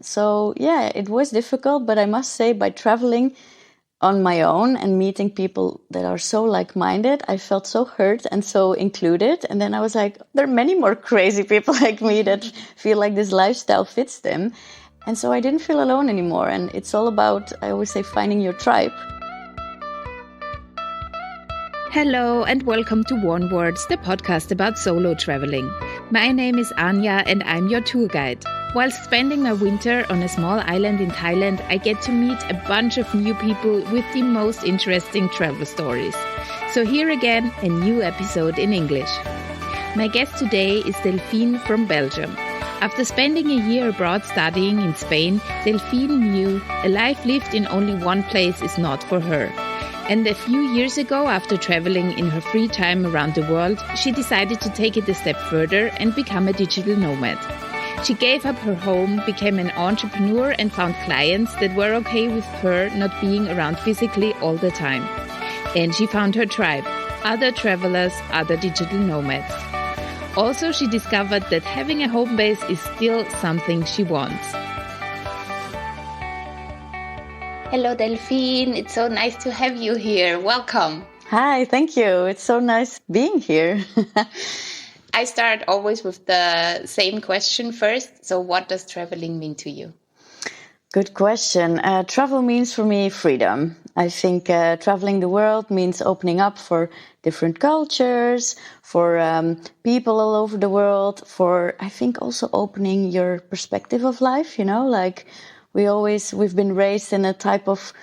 So yeah, it was difficult, but I must say by traveling on my own and meeting people that are so like-minded, I felt so heard and so included. And then I was like, there are many more crazy people like me that feel like this lifestyle fits them. And so I didn't feel alone anymore. And it's all about, I always say, finding your tribe. Hello and welcome to One Words, the podcast about solo traveling. My name is Anja and I'm your tour guide. While spending my winter on a small island in Thailand, I get to meet a bunch of new people with the most interesting travel stories. So here again, a new episode in English. My guest today is Delphine from Belgium. After spending a year abroad studying in Spain, Delphine knew a life lived in only one place is not for her. And a few years ago, after traveling in her free time around the world, she decided to take it a step further and become a digital nomad. She gave up her home, became an entrepreneur and found clients that were okay with her not being around physically all the time. And she found her tribe, other travelers, other digital nomads. Also, she discovered that having a home base is still something she wants. Hello, Delphine. It's so nice to have you here. Welcome. Hi, thank you. It's so nice being here. I start always with the same question first. So what does traveling mean to you? Good question. Travel means for me freedom. I think traveling the world means opening up for different cultures, for people all over the world, for I think also opening your perspective of life, like we've been raised in a type of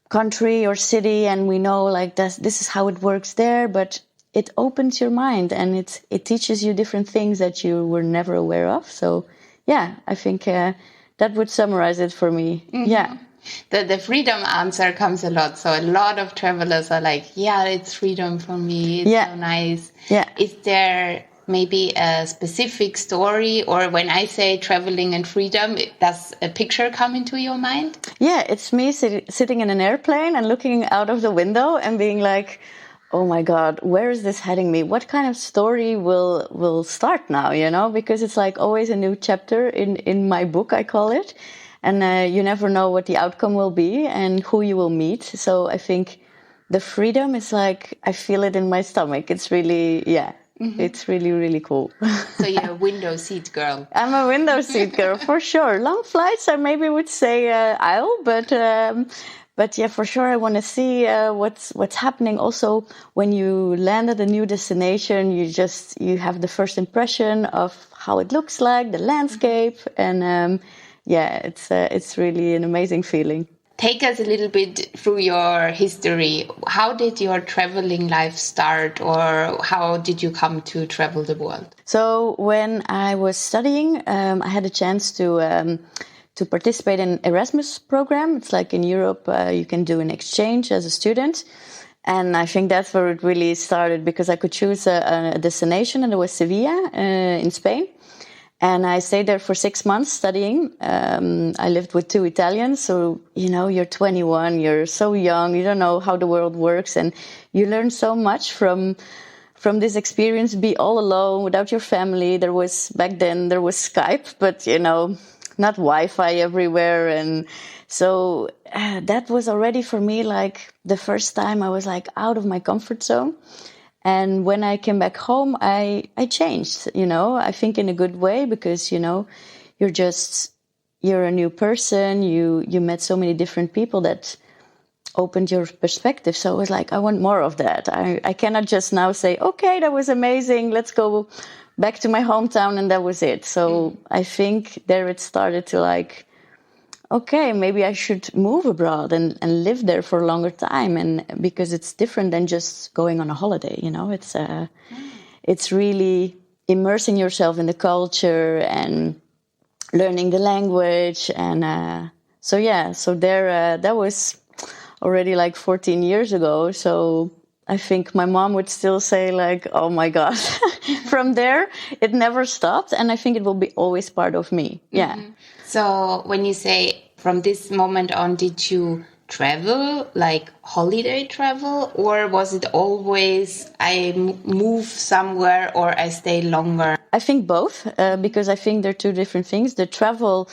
country or city and we know like this is how it works there, but it opens your mind and it teaches you different things that you were never aware of. So yeah, I think that would summarize it for me. Mm-hmm. Yeah. The freedom answer comes a lot. So a lot of travelers are like, yeah, it's freedom for me. It's so nice. Yeah. Is there maybe a specific story, or when I say traveling and freedom, does a picture come into your mind? Yeah, it's me sitting in an airplane and looking out of the window and being like, oh my God, where is this heading me? What kind of story will start now, because it's like always a new chapter in my book, I call it. And you never know what the outcome will be and who you will meet. So I think the freedom is like, I feel it in my stomach. It's really, It's really, really cool. So you're a window seat girl. I'm a window seat girl, for sure. Long flights, I maybe would say aisle, but yeah, for sure, I want to see what's happening. Also, when you land at a new destination, you have the first impression of how it looks like, the landscape, and it's really an amazing feeling. Take us a little bit through your history. How did your traveling life start, or how did you come to travel the world? So when I was studying, I had a chance to participate in Erasmus program. It's like in Europe, you can do an exchange as a student. And I think that's where it really started, because I could choose a destination, and it was Sevilla in Spain. And I stayed there for 6 months studying. I lived with 2 Italians. So, you're 21, you're so young, you don't know how the world works. And you learn so much from this experience, be all alone without your family. Back then there was Skype, but, not Wi-Fi everywhere. And so that was already for me like the first time I was like out of my comfort zone. And when I came back home, I changed, I think in a good way, because, you're a new person. You met so many different people that opened your perspective. So I was like, I want more of that. I cannot just now say, okay, that was amazing. Let's go back to my hometown. And that was it. So I think there it started to like, okay, maybe I should move abroad and live there for a longer time, and because it's different than just going on a holiday, it's really immersing yourself in the culture and learning the language, and so there that was already like 14 years ago. So I think my mom would still say like, oh my God, from there it never stopped, and I think it will be always part of me. Yeah. Mm-hmm. So when you say from this moment on, did you travel, like holiday travel, or was it always I move somewhere or I stay longer? I think both, because I think they're two different things. The travel,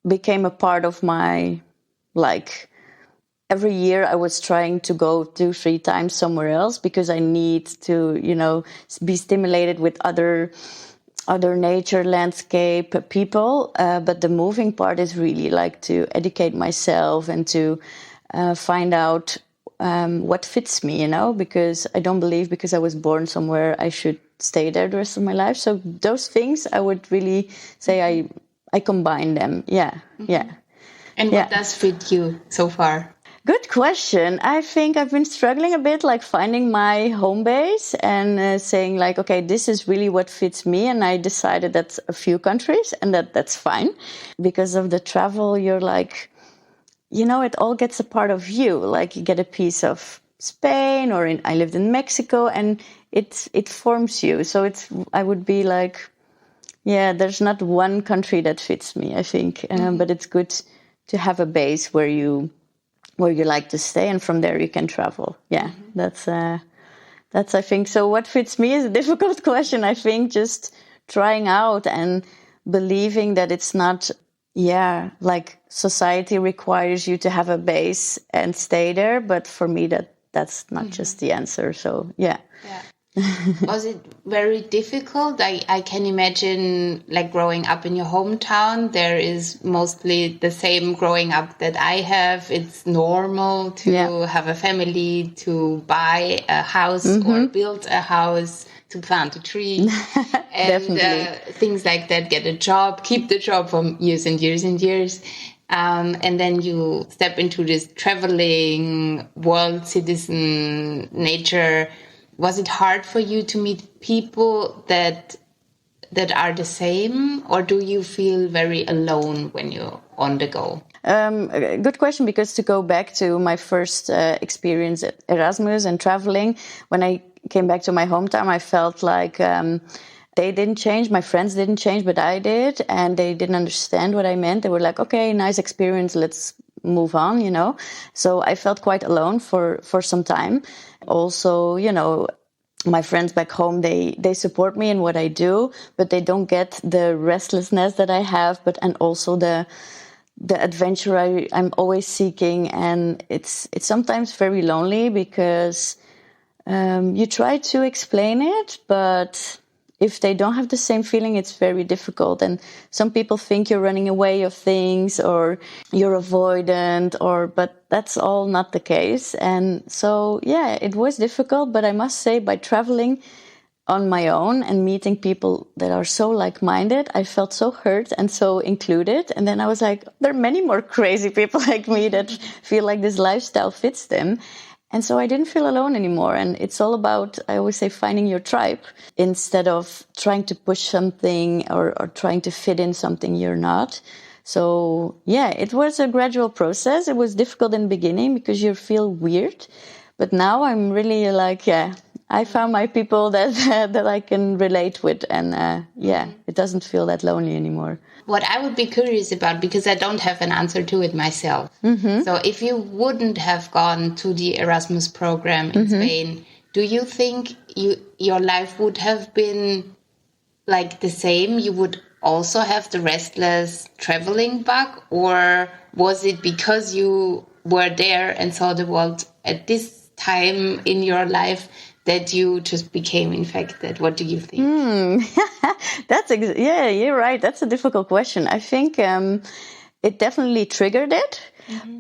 became a part of my, like, every year I was trying to go 2-3 times somewhere else because I need to, be stimulated with other nature, landscape, people. But the moving part is really like to educate myself and to find out what fits me, because I don't believe because I was born somewhere I should stay there the rest of my life. So those things I would really say I combine them. Yeah. And what does fit you so far? Good question. I think I've been struggling a bit, like finding my home base and saying like, okay, this is really what fits me. And I decided that's a few countries and that's fine. Because of the travel, you're like, it all gets a part of you. Like you get a piece of Spain I lived in Mexico and it forms you. So I would be like, there's not one country that fits me, I think. But it's good to have a base where you like to stay, and from there you can travel. That's I think. So what fits me is a difficult question. I think just trying out and believing that it's not like society requires you to have a base and stay there, but for me that's not just the answer. So Was it very difficult? I can imagine, like, growing up in your hometown, there is mostly the same growing up that I have. It's normal to have a family, to buy a house or build a house, to plant a tree, and things like that. Get a job, keep the job for years and years and years. And then you step into this traveling world, citizen, nature. Was it hard for you to meet people that are the same, or do you feel very alone when you're on the go? Good question, because to go back to my first experience at Erasmus and traveling, when I came back to my hometown, I felt like they didn't change, my friends didn't change, but I did, and they didn't understand what I meant. They were like, okay, nice experience, let's move on, So I felt quite alone for some time. Also, my friends back home, they support me in what I do, but they don't get the restlessness that I have, and also the adventure I'm always seeking. And it's sometimes very lonely because you try to explain it, but if they don't have the same feeling, it's very difficult. And some people think you're running away of things or you're avoidant, but that's all not the case. And so, it was difficult, but I must say by traveling on my own and meeting people that are so like-minded, I felt so heard and so included. And then I was like, there are many more crazy people like me that feel like this lifestyle fits them. And so I didn't feel alone anymore. And it's all about, I always say, finding your tribe instead of trying to push something or trying to fit in something you're not. So, it was a gradual process. It was difficult in the beginning because you feel weird. But now I'm really like, I found my people that I can relate with. And it doesn't feel that lonely anymore. What I would be curious about, because I don't have an answer to it myself. So if you wouldn't have gone to the Erasmus program in Spain, do you think your life would have been like the same? You would also have the restless traveling bug? Or was it because you were there and saw the world at this time in your life that you just became infected? What do you think? You're right. That's a difficult question. I think it definitely triggered it,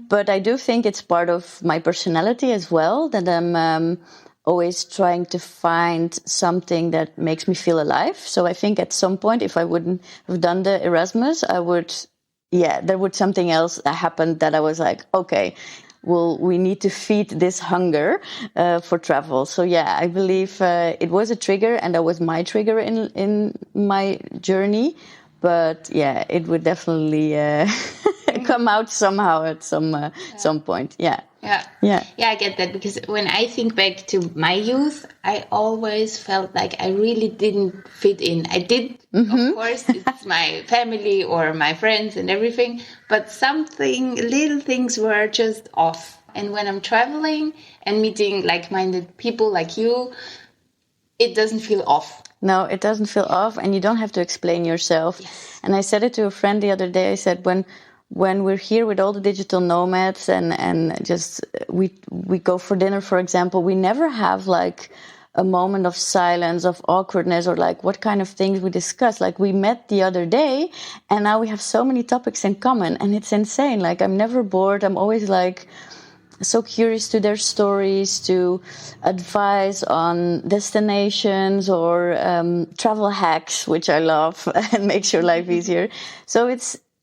but I do think it's part of my personality as well, that I'm always trying to find something that makes me feel alive. So I think at some point, if I wouldn't have done the Erasmus, there would something else happen that I was like, okay, well, we need to feed this hunger for travel. So I believe it was a trigger, and that was my trigger in my journey. But it would definitely come out somehow at some point. Yeah, I get that, because when I think back to my youth, I always felt like I really didn't fit in. I did, of course, it's my family or my friends and everything, but little things were just off. And when I'm traveling and meeting like-minded people like you, it doesn't feel off. No, it doesn't feel off, and you don't have to explain yourself. Yes. And I said it to a friend the other day. I said, when when we're here with all the digital nomads and just we go for dinner, for example, we never have like a moment of silence, of awkwardness, or like what kind of things we discuss. Like we met the other day and now we have so many topics in common and it's insane. Like I'm never bored. I'm always like so curious to their stories, to advise on destinations or travel hacks, which I love and makes your life easier. So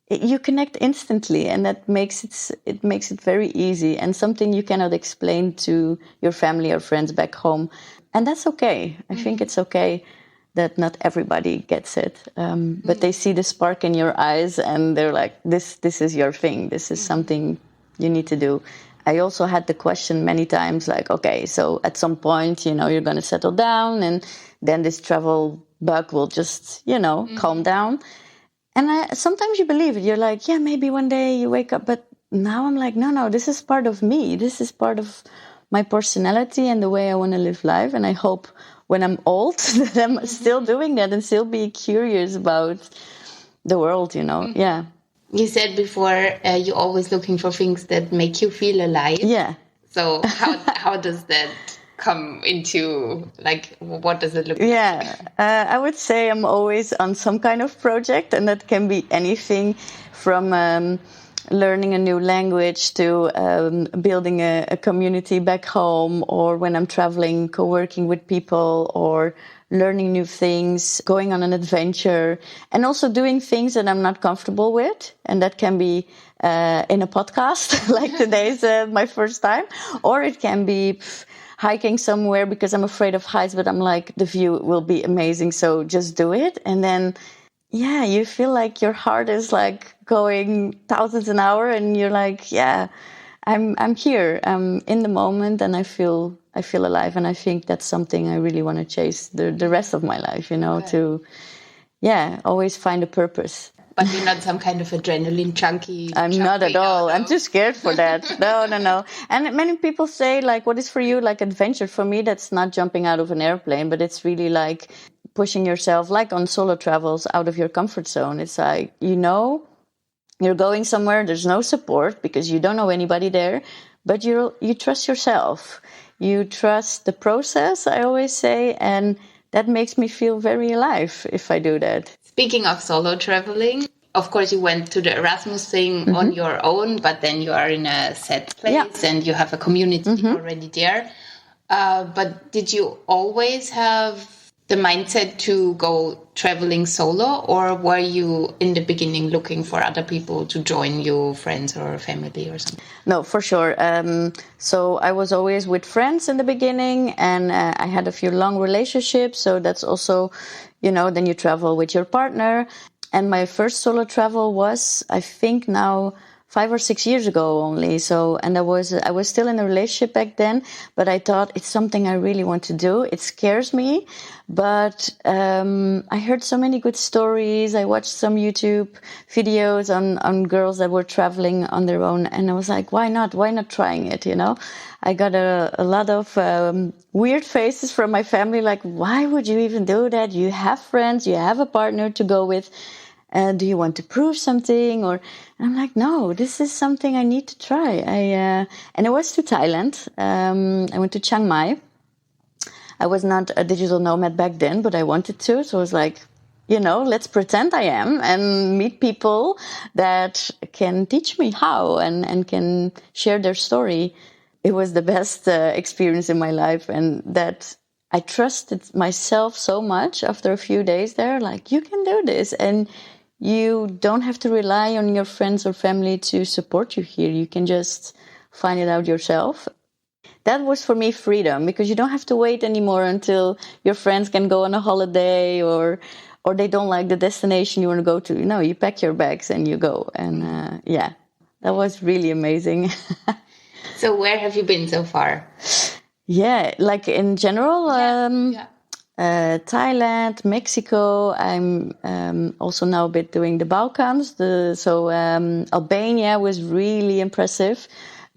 you connect instantly, and that makes it very easy and something you cannot explain to your family or friends back home. And that's okay. I think it's okay that not everybody gets it. But they see the spark in your eyes and they're like, this is your thing. This is something you need to do. I also had the question many times, like, okay, so at some point, you're going to settle down and then this travel bug will just, calm down. And sometimes you believe it. You're like, yeah, maybe one day you wake up. But now I'm like, no, this is part of me. This is part of my personality and the way I want to live life. And I hope when I'm old that I'm still doing that and still be curious about the world, Yeah. You said before you're always looking for things that make you feel alive. Yeah. So how does that come into, like, what does it look like? Yeah, I would say I'm always on some kind of project, and that can be anything from learning a new language to building a community back home, or when I'm traveling, co-working with people, or learning new things, going on an adventure, and also doing things that I'm not comfortable with. And that can be in a podcast, like today's my first time, or it can be hiking somewhere because I'm afraid of heights, but I'm like, the view will be amazing, so just do it. And then, yeah, you feel like your heart is like going thousands an hour, and you're like, yeah, I'm here, I'm in the moment, and I feel alive. And I think that's something I really want to chase the rest of my life, Okay. to, always find a purpose. But you're not some kind of adrenaline junkie. I'm not at all. I'm too scared for that. No. And many people say, like, what is for you like adventure? For me, that's not jumping out of an airplane, but it's really like pushing yourself, like on solo travels, out of your comfort zone. It's like, you're going somewhere, there's no support because you don't know anybody there, but you trust yourself. You trust the process, I always say, and that makes me feel very alive if I do that. Speaking of solo traveling, of course, you went to the Erasmus thing on your own, but then you are in a set place and you have a community already there. But did you always have the mindset to go traveling solo, or were you in the beginning looking for other people to join you, friends or family or something? No, for sure. So I was always with friends in the beginning, and I had a few long relationships. So that's also, then you travel with your partner. And my first solo travel was, I think now, 5 or 6 years ago only. So, and I was still in a relationship back then, but I thought it's something I really want to do. It scares me, but I heard so many good stories. I watched some YouTube videos on girls that were traveling on their own, and I was like, why not? Why not trying it? I got a lot of weird faces from my family, like, why would you even do that? You have friends, you have a partner to go with. Do you want to prove something? And I'm like, no, this is something I need to try. And I was to Thailand. I went to Chiang Mai. I was not a digital nomad back then, but I wanted to. So I was like, let's pretend I am and meet people that can teach me how and can share their story. It was the best experience in my life, and that I trusted myself so much after a few days there. Like, you can do this, and you don't have to rely on your friends or family to support you here. You can just find it out yourself. That was for me freedom, because you don't have to wait anymore until your friends can go on a holiday or they don't like the destination you want to go to. No, you pack your bags and you go. And that was really amazing. So where have you been so far? Yeah, like in general, Thailand, Mexico. I'm also now a bit doing the Balkans. Albania was really impressive.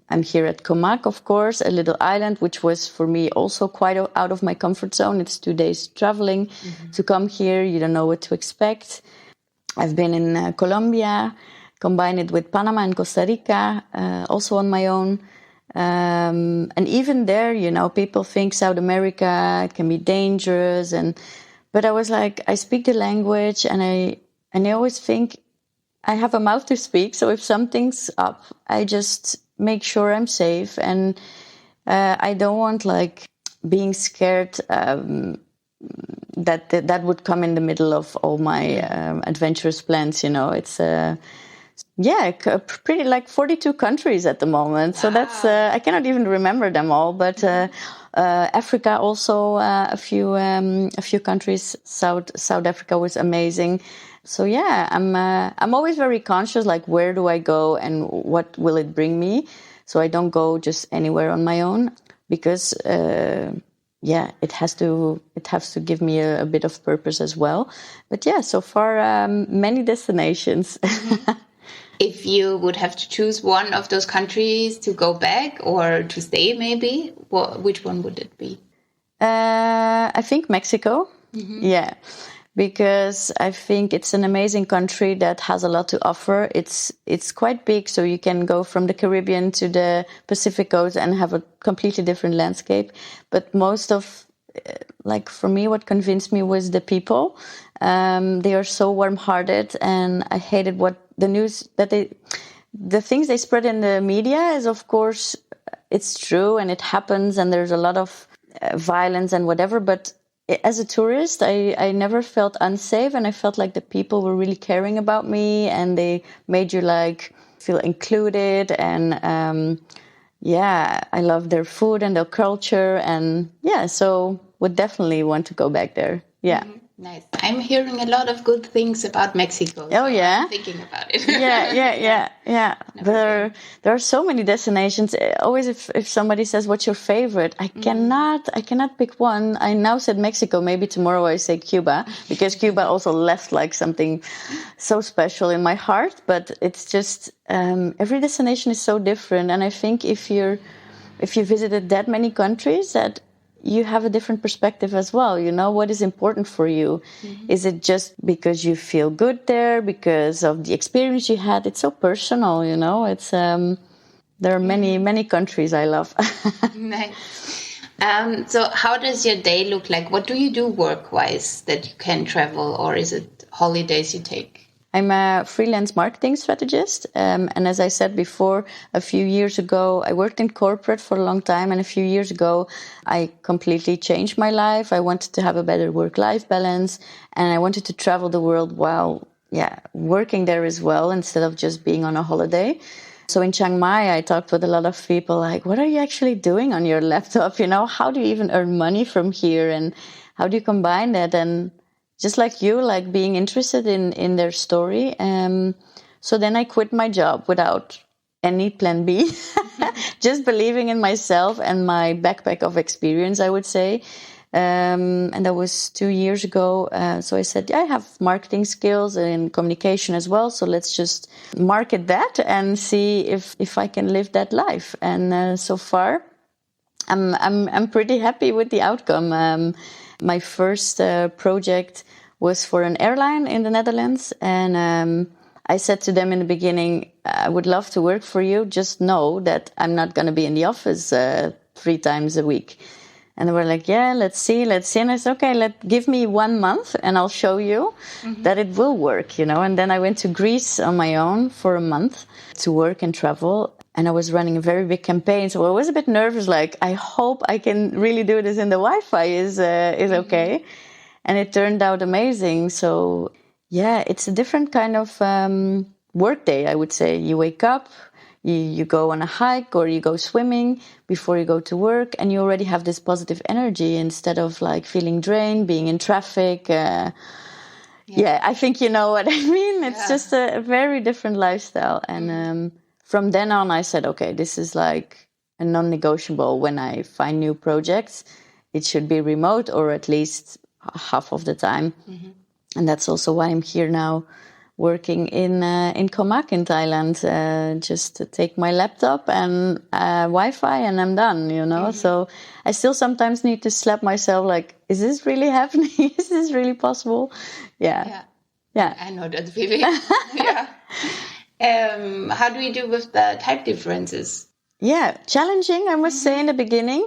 I'm here at Comac, of course, a little island, which was for me also quite out of my comfort zone. It's 2 days traveling to come here. You don't know what to expect. I've been in Colombia, combine it with Panama and Costa Rica, also on my own. And even there, people think South America can be dangerous, but I was like, I speak the language, and I always think I have a mouth to speak. So if something's up, I just make sure I'm safe, and I don't want being scared that would come in the middle of all my adventurous plans. It's pretty 42 countries at the moment. Wow. So that's I cannot even remember them all, but Africa also a few countries. South Africa was amazing. So yeah, I'm always very conscious, where do I go and what will it bring me? So I don't go just anywhere on my own, because it has to give me a bit of purpose as well. But yeah, so far many destinations. If you would have to choose one of those countries to go back or to stay, maybe, which one would it be? I think Mexico. Mm-hmm. Yeah, because I think it's an amazing country that has a lot to offer. It's quite big, so you can go from the Caribbean to the Pacific coast and have a completely different landscape. But most of, for me, what convinced me was the people. They are so warm-hearted, and I hated the things they spread in the media is, of course, it's true and it happens, and there's a lot of violence and whatever, but as a tourist, I never felt unsafe, and I felt like the people were really caring about me, and they made you feel included, and I love their food and their culture, and so would definitely want to go back there. Yeah. Mm-hmm. Nice. I'm hearing a lot of good things about Mexico. Oh, yeah. I'm thinking about it. Yeah. There are so many destinations. Always, if somebody says, "What's your favorite?" I cannot pick one. I now said Mexico. Maybe tomorrow I say Cuba, because Cuba also left something so special in my heart. But it's just every destination is so different, and I think if you visited that many countries, that you have a different perspective as well. What is important for you? Mm-hmm. Is it just because you feel good there, because of the experience you had? It's so personal, It's there are many countries I love. Nice. So how does your day look like? What do you do work-wise that you can travel, or is it holidays you take? I'm a freelance marketing strategist. And as I said before, a few years ago, I worked in corporate for a long time. And a few years ago, I completely changed my life. I wanted to have a better work-life balance. And I wanted to travel the world while working there as well, instead of just being on a holiday. So in Chiang Mai, I talked with a lot of people what are you actually doing on your laptop? How do you even earn money from here? And how do you combine that? And just like you, being interested in their story. So then I quit my job without any plan B, just believing in myself and my backpack of experience, I would say. And that was 2 years ago. So I said, I have marketing skills and communication as well. So let's just market that and see if I can live that life. And so far, I'm pretty happy with the outcome. My first project was for an airline in the Netherlands. And I said to them in the beginning, I would love to work for you. Just know that I'm not going to be in the office 3 times a week. And they were like, yeah, let's see. And I said, okay, give me 1 month and I'll show you that it will work, And then I went to Greece on my own for a month to work and travel. And I was running a very big campaign. So I was a bit nervous, I hope I can really do this and the Wi-Fi is okay. And it turned out amazing. So yeah, it's a different kind of work day, I would say. You wake up, you go on a hike or you go swimming before you go to work, and you already have this positive energy instead of feeling drained, being in traffic. Yeah, I think you know what I mean. It's just a very different lifestyle. And from then on, I said, okay, this is a non-negotiable. When I find new projects, it should be remote or at least half of the time. Mm-hmm. And that's also why I'm here now, working in Komak in Thailand, just to take my laptop and Wi-Fi and I'm done, Mm-hmm. So I still sometimes need to slap myself, is this really happening? Is this really possible? Yeah. I know that feeling. Yeah. How do you do with the type differences? Yeah, challenging, I must say, in the beginning.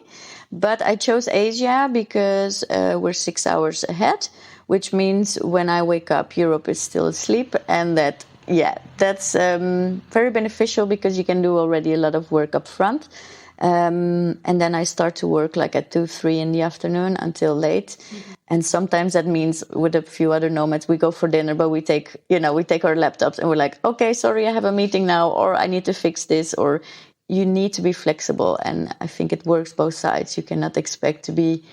But I chose Asia because we're 6 hours ahead, which means when I wake up, Europe is still asleep. And that's very beneficial because you can do already a lot of work up front. And then I start to work like at 2, 3 in the afternoon until late. And sometimes that means with a few other nomads, we go for dinner, but we take our laptops and we're like, okay, sorry, I have a meeting now, or I need to fix this, or you need to be flexible. And I think it works both sides. You cannot expect to be,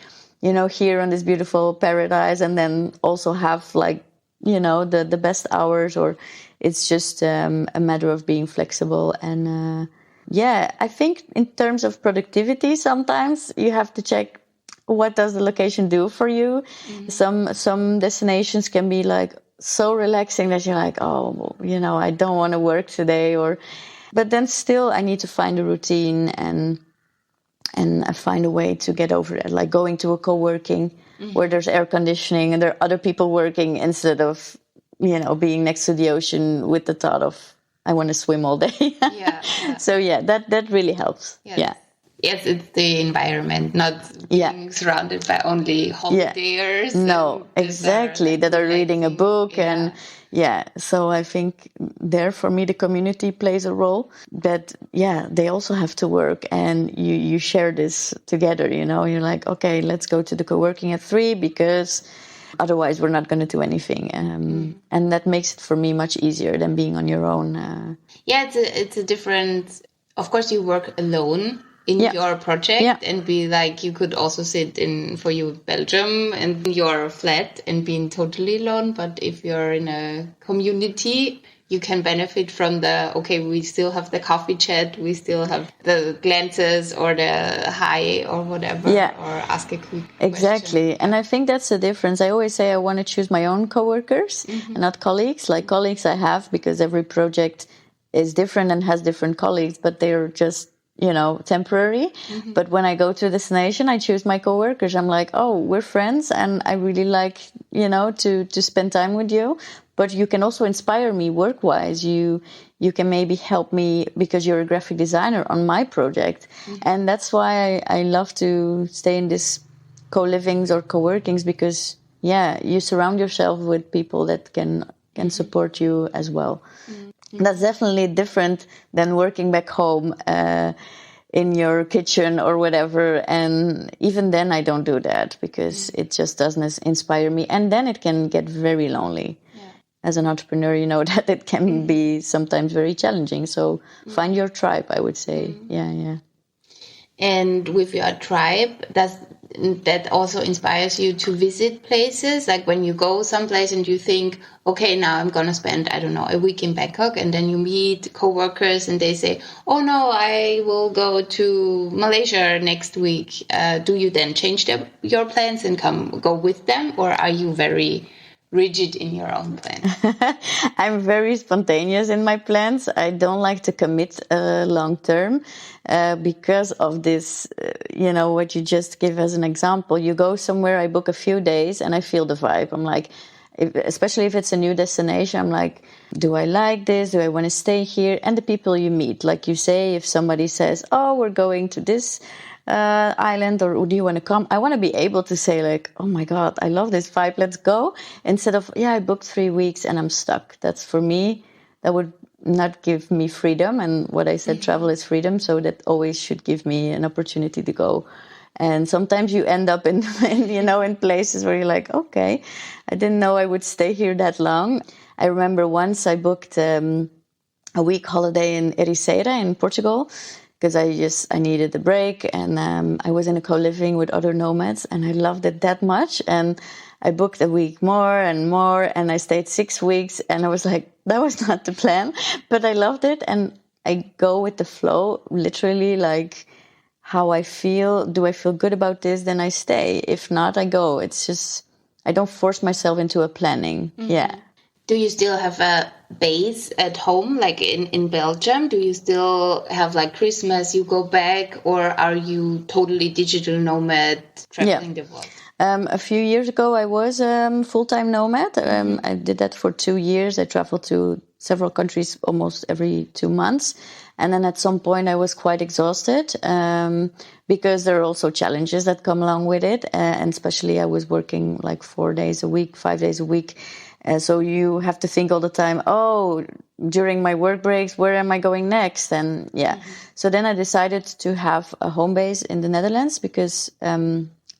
here on this beautiful paradise and then also have the best hours, or it's just a matter of being flexible. And I think in terms of productivity, sometimes you have to check what does the location do for you. Some destinations can be like so relaxing that you're like, oh, I don't want to work today, but then still I need to find a routine and I find a way to get over it, like going to a co-working where there's air conditioning and there are other people working instead of, being next to the ocean with the thought of, I want to swim all day. So that really helps. Yes. Yeah. Yes, it's the environment, not being surrounded by only holidayers. No, exactly. That are reading a book so I think there for me the community plays a role. That they also have to work and you share this together. You're like, okay, let's go to the co-working at 3 because otherwise we're not going to do anything. And that makes it for me much easier than being on your own. It's a different. Of course, you work alone in your project and be like, you could also sit in Belgium and your flat and being totally alone. But if you're in a community, you can benefit from we still have the coffee chat, we still have the glances or the hi or whatever, or ask a quick Exactly. question. And I think that's the difference. I always say I want to choose my own coworkers and not colleagues. Like colleagues I have because every project is different and has different colleagues, but they're just temporary. But when I go to a destination, I choose my coworkers. I'm like, oh, we're friends and I really like, to spend time with you. But you can also inspire me work-wise. You can maybe help me because you're a graphic designer on my project. And that's why I love to stay in this co-livings or co-workings because, you surround yourself with people that can support you as well. That's definitely different than working back home in your kitchen or whatever. And even then I don't do that because it just doesn't inspire me. And then it can get very lonely. As an entrepreneur, you know that it can be sometimes very challenging. So find your tribe, I would say. And with your tribe, that also inspires you to visit places? Like when you go someplace and you think, okay, now I'm going to spend, I don't know, a week in Bangkok, and then you meet coworkers and they say, oh no, I will go to Malaysia next week. Do you then change your plans and go with them? Or are you very rigid in your own plans? I'm very spontaneous in my plans. I don't like to commit long term because of this, what you just give as an example. You go somewhere, I book a few days and I feel the vibe. I'm like, especially if it's a new destination, I'm like, do I like this? Do I want to stay here? And the people you meet, like you say, if somebody says, oh, we're going to this island, or do you want to come? I want to be able to say like, oh my God, I love this vibe, let's go. Instead of, I booked 3 weeks and I'm stuck. That's for me, that would not give me freedom. And what I said, travel is freedom. So that always should give me an opportunity to go. And sometimes you end up in places where you're like, okay, I didn't know I would stay here that long. I remember once I booked a week holiday in Ericeira in Portugal, because I needed a break, and I was in a co-living with other nomads, and I loved it that much. And I booked a week more, and I stayed 6 weeks, and I was like, that was not the plan, but I loved it. And I go with the flow, literally, like how I feel. Do I feel good about this? Then I stay. If not, I go. It's just, I don't force myself into a planning. Mm-hmm. Yeah. Do you still have a base at home, like in Belgium? Do you still have like Christmas, you go back, or are you totally digital nomad traveling the world? A few years ago, I was full-time nomad. I did that for 2 years. I traveled to several countries almost every 2 months. And then at some point, I was quite exhausted because there are also challenges that come along with it. And especially I was working like 4 days a week, 5 days a week. So you have to think all the time, during my work breaks, where am I going next? And so then I decided to have a home base in the Netherlands because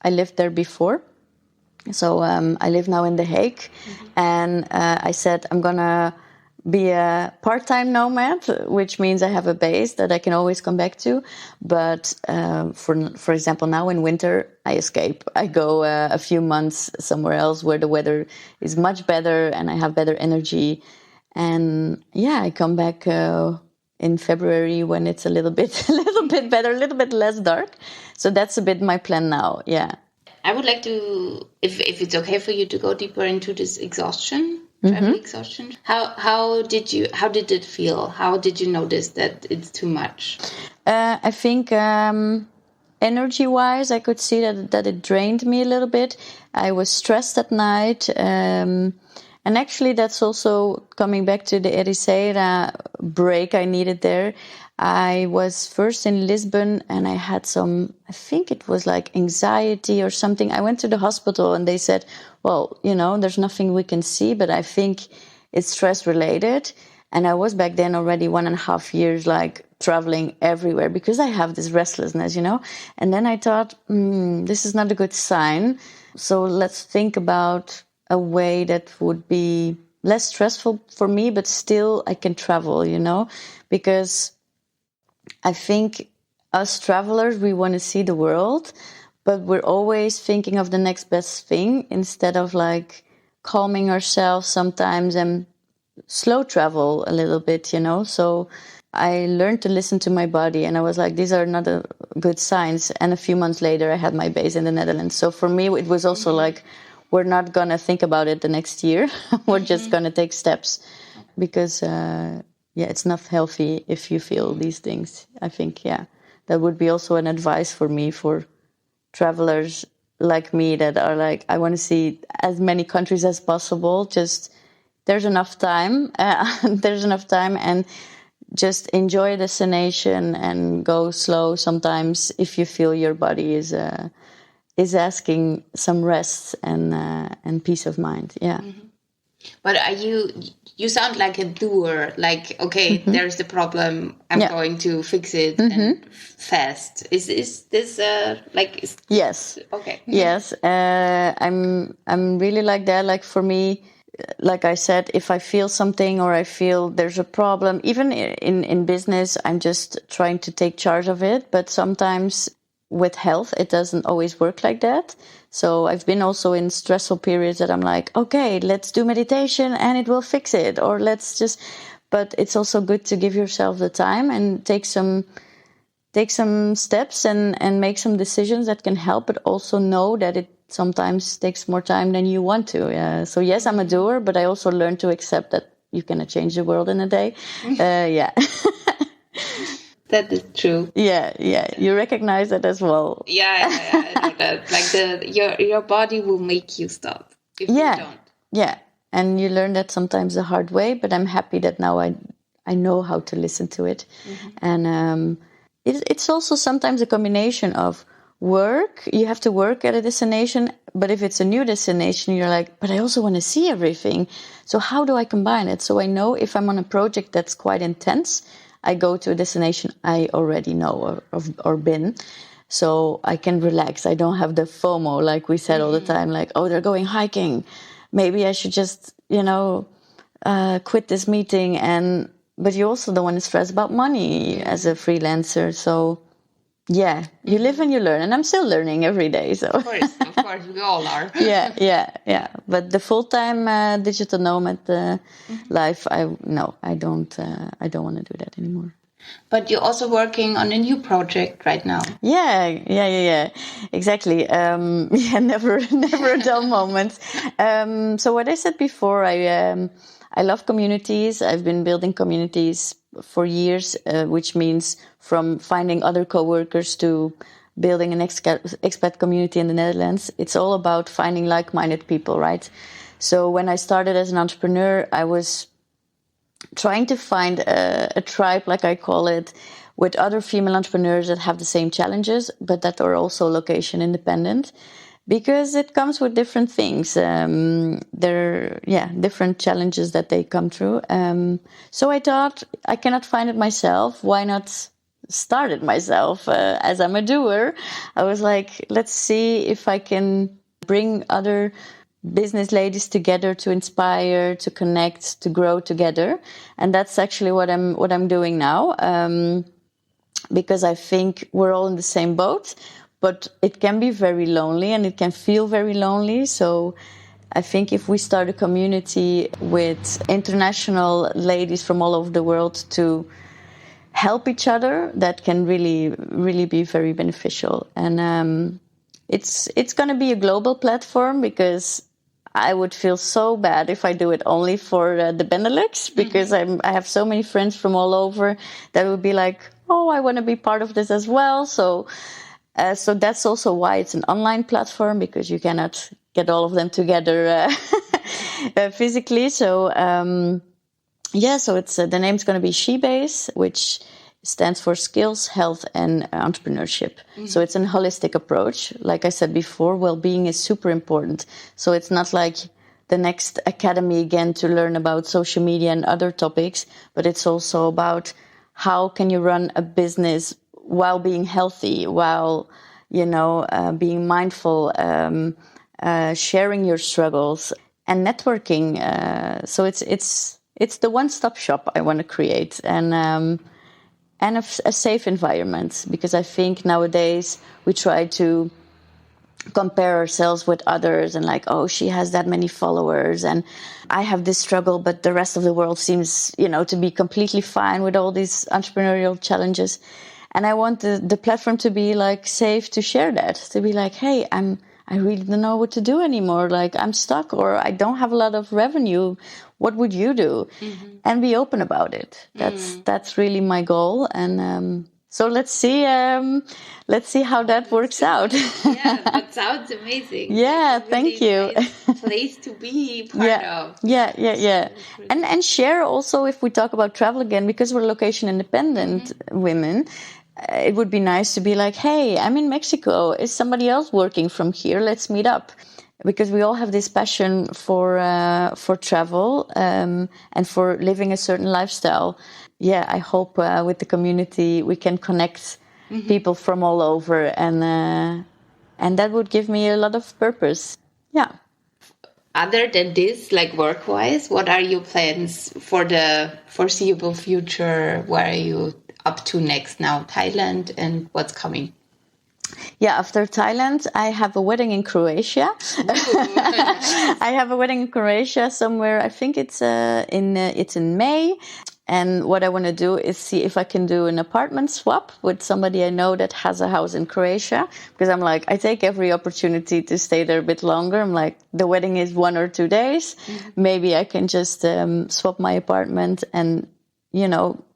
I lived there before. So I live now in The Hague. And I said, I'm going to be a part-time nomad, which means I have a base that I can always come back to. But for example, now in winter, I escape. I go a few months somewhere else where the weather is much better and I have better energy. And I come back in February when it's a little bit better, a little bit less dark. So that's a bit my plan now. Yeah. I would like to, if it's okay for you, to go deeper into this travel exhaustion. How did it feel? How did you notice that it's too much? I think energy-wise, I could see that it drained me a little bit. I was stressed at night. And actually, that's also coming back to the Ericeira break I needed there. I was first in Lisbon and I had I think it was like anxiety or something. I went to the hospital and they said, well, there's nothing we can see, but I think it's stress related. And I was back then already 1.5 years, like traveling everywhere because I have this restlessness, And then I thought, this is not a good sign. So let's think about a way that would be less stressful for me, but still I can travel, because I think us travelers, we want to see the world, but we're always thinking of the next best thing instead of like calming ourselves sometimes and slow travel a little bit, So I learned to listen to my body and I was like, these are not good signs. And a few months later, I had my base in the Netherlands. So for me, it was also like, we're not going to think about it the next year. We're just going to take steps because, it's not healthy if you feel these things. I think, that would be also an advice for me, for travelers like me that are like, I want to see as many countries as possible. Just there's enough time. And just enjoy a destination and go slow sometimes if you feel your body is asking some rest and peace of mind. Yeah. But you sound like a doer, like, okay, there's the problem, I'm going to fix it and fast. Is this yes. Okay. Yes. I'm really like that. Like for me, like I said, if I feel something or I feel there's a problem, even in business, I'm just trying to take charge of it. But sometimes with health, it doesn't always work like that. So I've been also in stressful periods that I'm like, okay, let's do meditation and it will fix it. Or but it's also good to give yourself the time and take some steps and make some decisions that can help, but also know that it sometimes takes more time than you want to. So yes, I'm a doer, but I also learned to accept that you cannot change the world in a day. That is true. Yeah. You recognize that as well. Yeah, I know that. Like your body will make you stop if you don't. Yeah, and you learn that sometimes the hard way. But I'm happy that now I know how to listen to it, and it's also sometimes a combination of work. You have to work at a destination, but if it's a new destination, you're like, but I also want to see everything. So how do I combine it? So I know if I'm on a project that's quite intense, I go to a destination I already know or been, so I can relax. I don't have the FOMO, like we said all the time, like, oh, they're going hiking. Maybe I should just, quit this meeting. But you also don't want to stress about money as a freelancer. So, you live and you learn. And I'm still learning every day. So Of course, we all are. Yeah. But the full-time digital nomad life, I don't want to do that anymore. But you're also working on a new project right now. Yeah. Exactly. Never a dull moment. So what I said before, I love communities. I've been building communities for years, which means from finding other coworkers to building an expat community in the Netherlands, it's all about finding like-minded people, right? So when I started as an entrepreneur, I was trying to find a tribe, like I call it, with other female entrepreneurs that have the same challenges, but that are also location independent, because it comes with different things. There are different challenges that they come through. So I thought, I cannot find it myself. Why not start it myself? As I'm a doer, I was like, let's see if I can bring other business ladies together to inspire, to connect, to grow together. And that's actually what I'm doing now. Because I think we're all in the same boat, but it can be very lonely and it can feel very lonely. So I think if we start a community with international ladies from all over the world to help each other, that can really, really be very beneficial. And it's going to be a global platform, because I would feel so bad if I do it only for the Benelux, because I have so many friends from all over that would be like, oh, I want to be part of this as well. So that's also why it's an online platform, because you cannot get all of them together physically. So so it's the name's going to be homebase, which stands for skills, health, and entrepreneurship. So it's a holistic approach. Like I said before, well-being is super important. So it's not like the next academy again to learn about social media and other topics, but it's also about how can you run a business while being healthy, while, being mindful, sharing your struggles and networking. So it's the one-stop shop I want to create, and a safe environment, because I think nowadays we try to compare ourselves with others and like, oh, she has that many followers and I have this struggle, but the rest of the world seems, to be completely fine with all these entrepreneurial challenges. And I want the platform to be like safe to share that, to be like, hey, I really don't know what to do anymore. Like, I'm stuck, or I don't have a lot of revenue. What would you do? And be open about it. That's really my goal. And so let's see how that works out. Yeah, that sounds amazing. Yeah, really thank you. Nice place to be part of. Yeah. And share also, if we talk about travel again, because we're location independent women, it would be nice to be like, hey, I'm in Mexico. Is somebody else working from here? Let's meet up. Because we all have this passion for travel and for living a certain lifestyle. Yeah, I hope with the community we can connect people from all over, and that would give me a lot of purpose. Yeah. Other than this, like work-wise, what are your plans for the foreseeable future? Where are you up to next now? Thailand, and what's coming? Yeah, after Thailand, I have a wedding in Croatia. I have a wedding in Croatia somewhere. I think it's in May. And what I want to do is see if I can do an apartment swap with somebody I know that has a house in Croatia. Because I'm like, I take every opportunity to stay there a bit longer. I'm like, the wedding is 1 or 2 days. Maybe I can just swap my apartment and,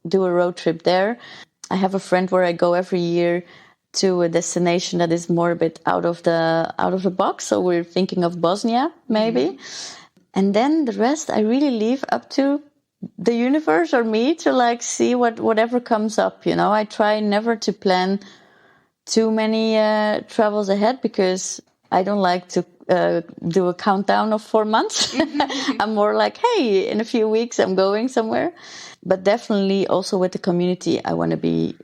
do a road trip there. I have a friend where I go every year to a destination that is more a bit out of the box. So we're thinking of Bosnia, maybe. And then the rest, I really leave up to the universe or me to like see whatever comes up. I try never to plan too many travels ahead, because I don't like to do a countdown of 4 months. I'm more like, hey, in a few weeks I'm going somewhere. But definitely also with the community, I want to be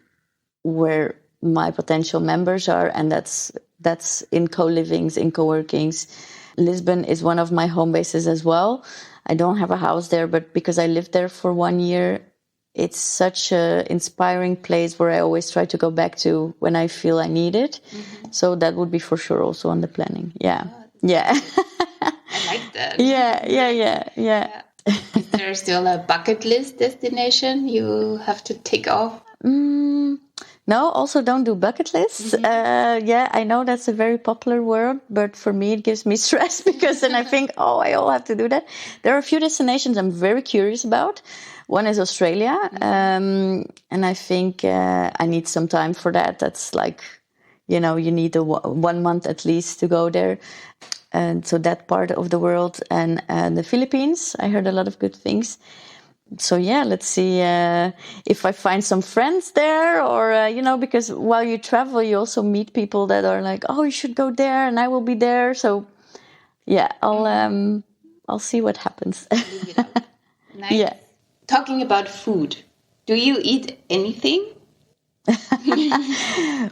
where my potential members are, and that's in co-livings, in co-workings. Lisbon is one of my home bases as well. I don't have a house there, but because I lived there for 1 year, it's such an inspiring place where I always try to go back to when I feel I need it. So that would be for sure also on the planning. Yeah. I like that. Yeah. Is there still a bucket list destination you have to tick off? No, also don't do bucket lists. I know that's a very popular word, but for me it gives me stress, because then I think, I all have to do that. There are a few destinations I'm very curious about. One is Australia, and I think I need some time for that. That's like, you need 1 month at least to go there. And so that part of the world, and the Philippines, I heard a lot of good things. So yeah, let's see if I find some friends there, or because while you travel, you also meet people that are like, oh, you should go there, and I will be there. So yeah, I'll see what happens. Nice. Yeah. Talking about food, do you eat anything?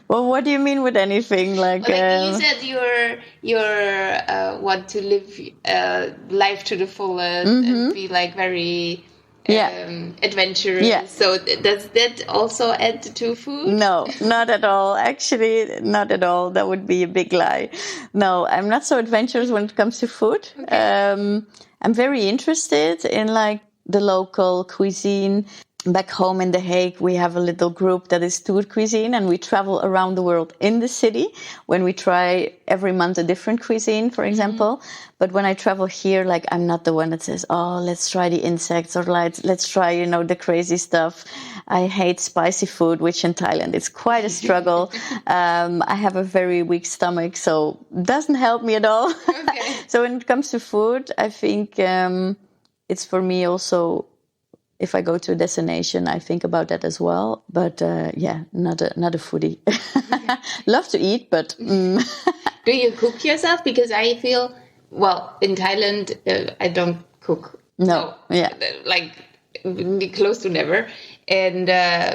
Well, what do you mean with anything? Like you said, you're want to live life to the fullest and be like very adventurous. Yeah. So does that also add to food? No, not at all. Actually, not at all. That would be a big lie. No, I'm not so adventurous when it comes to food. Okay. I'm very interested in like the local cuisine. Back home in The Hague, we have a little group that is tour cuisine, and we travel around the world in the city when we try every month a different cuisine, for example. But when I travel here, like, I'm not the one that says, oh, let's try the insects, or let's try, the crazy stuff. I hate spicy food, which in Thailand is quite a struggle. I have a very weak stomach, so it doesn't help me at all. Okay. So when it comes to food, I think it's for me also, if I go to a destination, I think about that as well. But not a foodie. Love to eat, but... Do you cook yourself? Because I feel, well, in Thailand, I don't cook. No, yeah. Like, close to never. And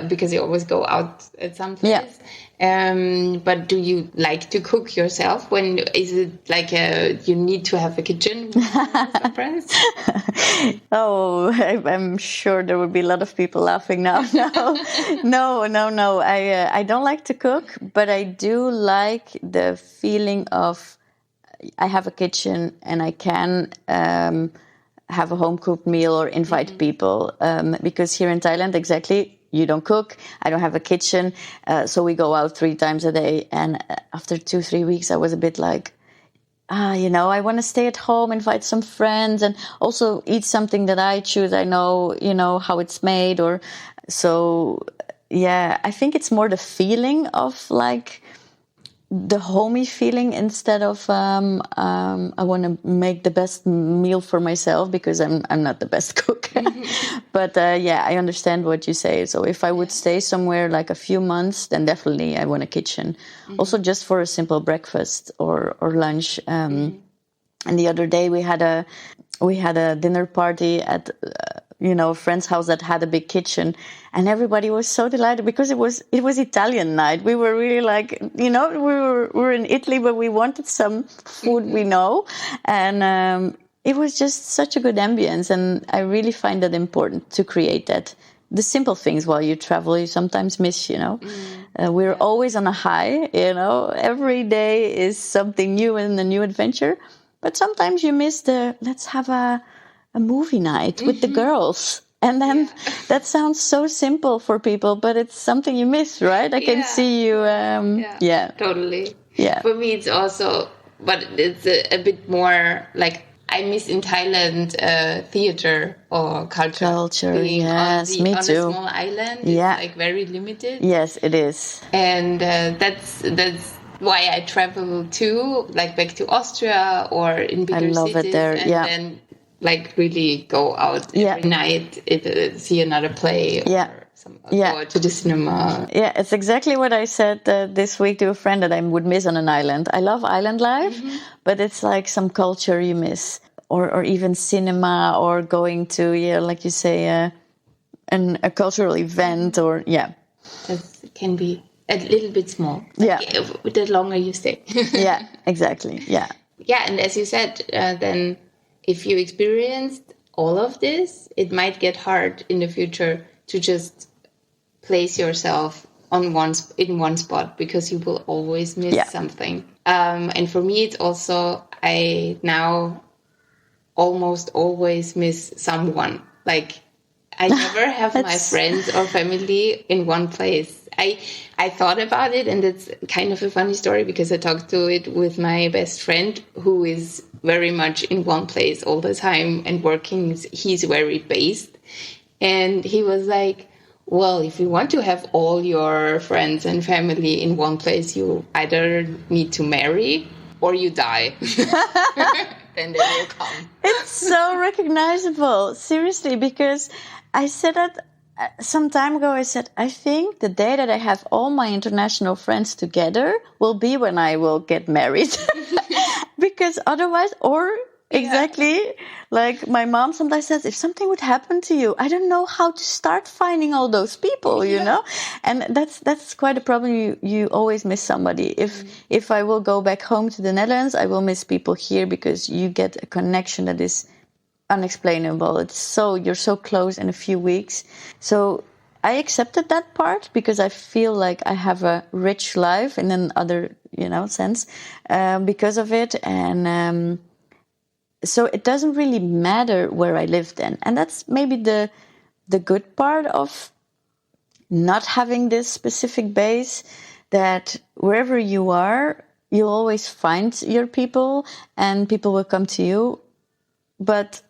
because you always go out at some place. Yeah. But do you like to cook yourself? When is it like you need to have a kitchen with some friends? Oh, I'm sure there will be a lot of people laughing now. No. I don't like to cook, but I do like the feeling of I have a kitchen and I can have a home cooked meal or invite people. Because here in Thailand, exactly. You don't cook. I don't have a kitchen. So we go out 3 times a day. And after 2-3 weeks, I was a bit like, I want to stay at home, invite some friends, and also eat something that I choose. I know, how it's made. Or so, yeah, I think it's more the feeling of like the homey feeling instead of I want to make the best meal for myself, because I'm not the best cook. But I understand what you say. So if I would stay somewhere like a few months, then definitely I want a kitchen. Also just for a simple breakfast or lunch. And the other day we had a dinner party at a friend's house that had a big kitchen, and everybody was so delighted because it was Italian night. We were really like, we were in Italy, but we wanted some food we know, and it was just such a good ambience. And I really find that important to create that. The simple things while you travel, you sometimes miss. We're always on a high. Every day is something new and a new adventure, but sometimes you miss let's have a movie night with the girls. And then that sounds so simple for people, but it's something you miss, right? I can see you. Totally. Yeah. For me, it's also, but it's a bit more like I miss in Thailand theater or culture. Yes, me too. On a small island, it's like very limited. Yes, it is. And that's why I travel too, like back to Austria or in bigger cities. I love it there. And then like really go out every night, see another play or go to the cinema. Yeah, it's exactly what I said this week to a friend that I would miss on an island. I love island life, but it's like some culture you miss, or even cinema, or going to, like you say, a cultural event, or That can be a little bit small. The longer you stay. Yeah, exactly. Yeah. Yeah, and as you said, then if you experienced all of this, it might get hard in the future to just place yourself in one spot, because you will always miss something. And for me, it's also, I now almost always miss someone. Like, I never have my friends or family in one place. I thought about it, and it's kind of a funny story because I talked to it with my best friend, who is very much in one place all the time and working. He's very based. And he was like, well, if you want to have all your friends and family in one place, you either need to marry or you die. Then they will come. It's so recognizable, seriously, because I said that some time ago. I said, I think the day that I have all my international friends together will be when I will get married. Because otherwise, or exactly like my mom sometimes says, if something would happen to you, I don't know how to start finding all those people, you know? And that's quite a problem. You always miss somebody. If I will go back home to the Netherlands, I will miss people here because you get a connection that is unexplainable. You're so close in a few weeks. So I accepted that part because I feel like I have a rich life in another, sense, because of it. And, so it doesn't really matter where I live then. And that's maybe the good part of not having this specific base, that wherever you are, you'll always find your people and people will come to you. But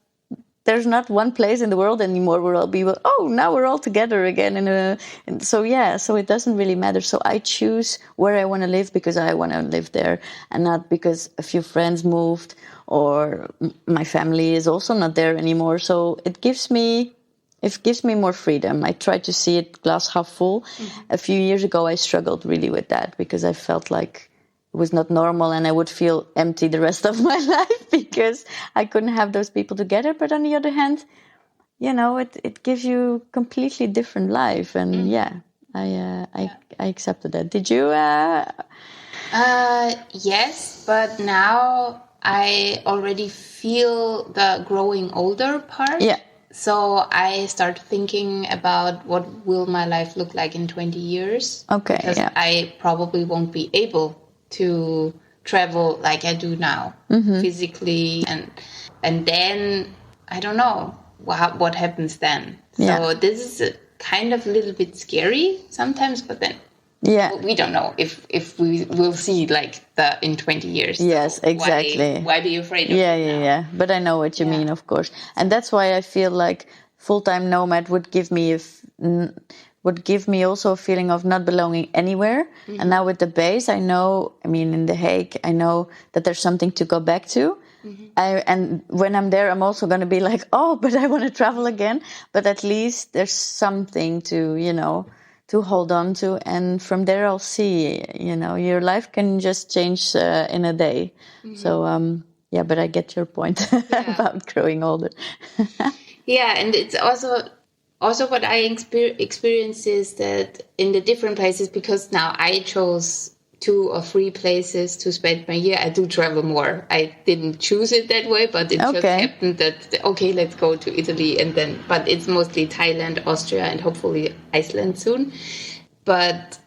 there's not one place in the world anymore where I'll be, now we're all together again. And so it doesn't really matter. So I choose where I want to live because I want to live there, and not because a few friends moved or my family is also not there anymore. So it gives me more freedom. I try to see it glass half full. Mm-hmm. A few years ago, I struggled really with that because I felt like it was not normal and I would feel empty the rest of my life because I couldn't have those people together. But on the other hand, it gives you a completely different life. And I accepted that. Did you? Yes, but now I already feel the growing older part. Yeah. So I start thinking about what will my life look like in 20 years. Okay. Because I probably won't be able to travel like I do now, physically. And then, I don't know what happens then. So this is kind of a little bit scary sometimes, but then we don't know if we will see like in 20 years. Yes, so exactly. Why be afraid of it now? Yeah. But I know what you mean, of course. And that's why I feel like full-time nomad would give me also a feeling of not belonging anywhere. Mm-hmm. And now with the base, in The Hague, I know that there's something to go back to. Mm-hmm. And when I'm there, I'm also going to be like, but I want to travel again. But at least there's something to hold on to. And from there, I'll see, your life can just change in a day. Mm-hmm. So, but I get your point about growing older. And it's also what I experience is that in the different places, because now I chose 2 or 3 places to spend my year, I do travel more. I didn't choose it that way, but it just happened that, let's go to Italy. But it's mostly Thailand, Austria, and hopefully Iceland soon. But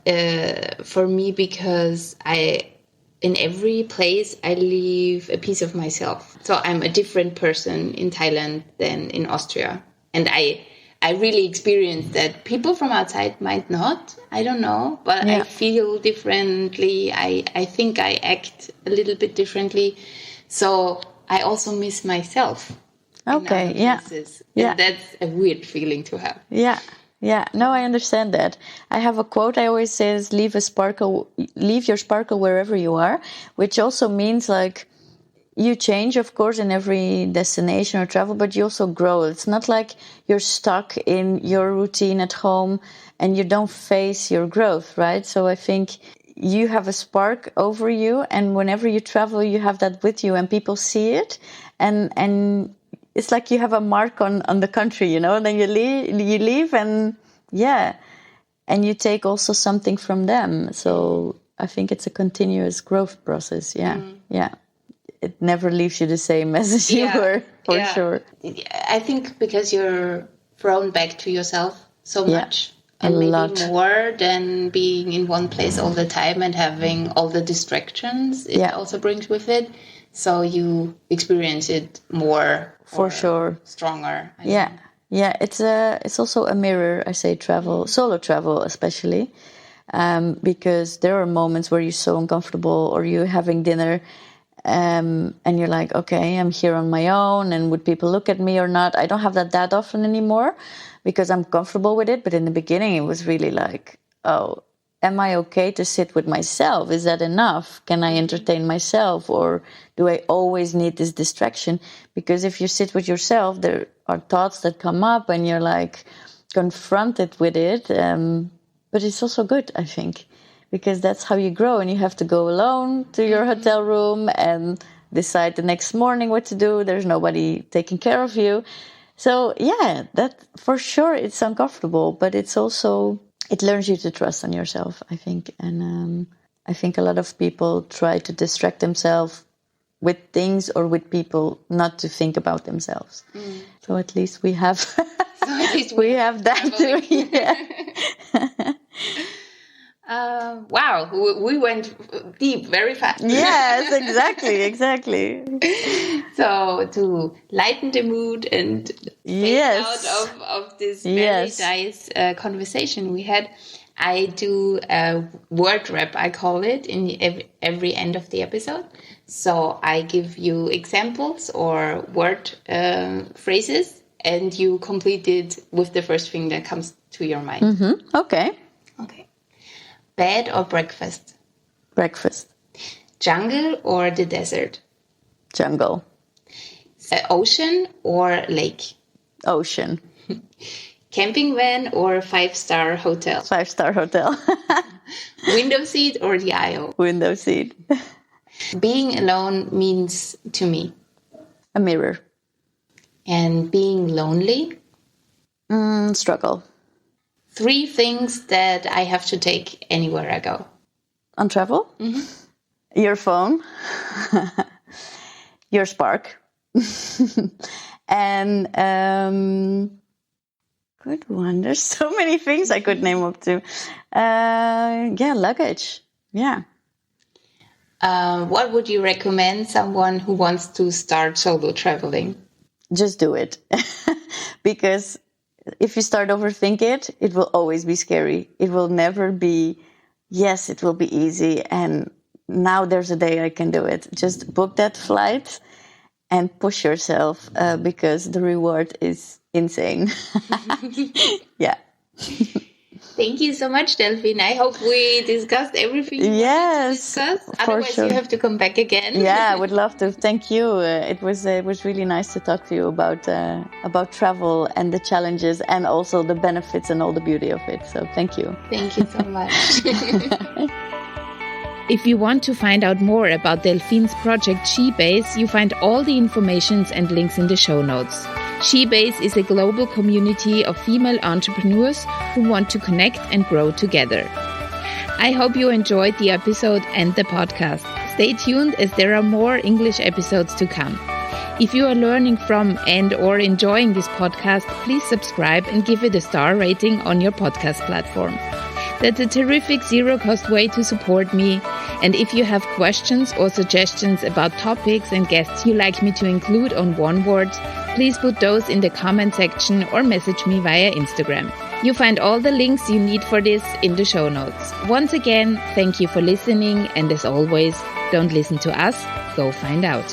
for me, because in every place, I leave a piece of myself. So I'm a different person in Thailand than in Austria. And I really experienced that. People from outside might not, I don't know, but I feel differently. I think I act a little bit differently. So I also miss myself. Okay, And that's a weird feeling to have. Yeah, no, I understand that. I have a quote I always say is leave your sparkle wherever you are, which also means like, you change, of course, in every destination or travel, but you also grow. It's not like you're stuck in your routine at home and you don't face your growth, right? So I think you have a spark over you, and whenever you travel, you have that with you, and people see it, and it's like you have a mark on the country, and then you leave, and and you take also something from them. So I think it's a continuous growth process. It never leaves you the same as you were, for sure. I think because you're thrown back to yourself so much. And maybe more than being in one place all the time and having all the distractions it also brings with it. So you experience it more. For sure. Stronger. It's also a mirror, I say, solo travel especially. Because there are moments where you're so uncomfortable, or you're having dinner And you're like, okay, I'm here on my own, and would people look at me or not? I don't have that often anymore because I'm comfortable with it. But in the beginning, it was really like, oh, am I okay to sit with myself? Is that enough? Can I entertain myself, or do I always need this distraction? Because if you sit with yourself, there are thoughts that come up and you're like confronted with it. But it's also good, I think, because that's how you grow, and you have to go alone to your hotel room and decide the next morning what to do. There's nobody taking care of you. So yeah, that for sure, it's uncomfortable, but it's also, it learns you to trust on yourself, I think. And I think a lot of people try to distract themselves with things or with people, not to think about themselves. So at least we have, we have that too. Yeah. Wow, we went deep very fast. Yes, exactly. So to lighten the mood and phase out of this very nice conversation we had, I do a word rap, I call it, in every end of the episode. So I give you examples or word phrases, and you complete it with the first thing that comes to your mind. Mm-hmm. Okay. Bed or breakfast? Breakfast. Jungle or the desert? Jungle. Ocean or lake? Ocean. Camping van or 5-star hotel? 5-star hotel. Window seat or the aisle? Window seat. Being alone means to me? A mirror. And being lonely? Struggle. 3 things that I have to take anywhere I go. On travel? Mm-hmm. Your phone. Your spark. And good one. There's so many things I could name up to. Luggage. Yeah. What would you recommend someone who wants to start solo traveling? Just do it. Because if you start overthink it, it will always be scary. It will never be, yes, it will be easy. And now there's a day I can do it. Just book that flight and push yourself because the reward is insane. Yeah. Thank you so much, Delphine. I hope we discussed everything you wanted to discuss. Otherwise, you have to come back again. Yeah, I would love to. Thank you. It was really nice to talk to you about travel and the challenges and also the benefits and all the beauty of it. So thank you. Thank you so much. If you want to find out more about Delphine's project Shebase, you find all the informations and links in the show notes. Shebase is a global community of female entrepreneurs who want to connect and grow together. I hope you enjoyed the episode and the podcast. Stay tuned as there are more English episodes to come. If you are learning from and or enjoying this podcast, please subscribe and give it a star rating on your podcast platform. That's a terrific zero-cost way to support me. And if you have questions or suggestions about topics and guests you'd like me to include on One Word, please put those in the comment section or message me via Instagram. You find all the links you need for this in the show notes. Once again, thank you for listening, and as always, don't listen to us, go find out.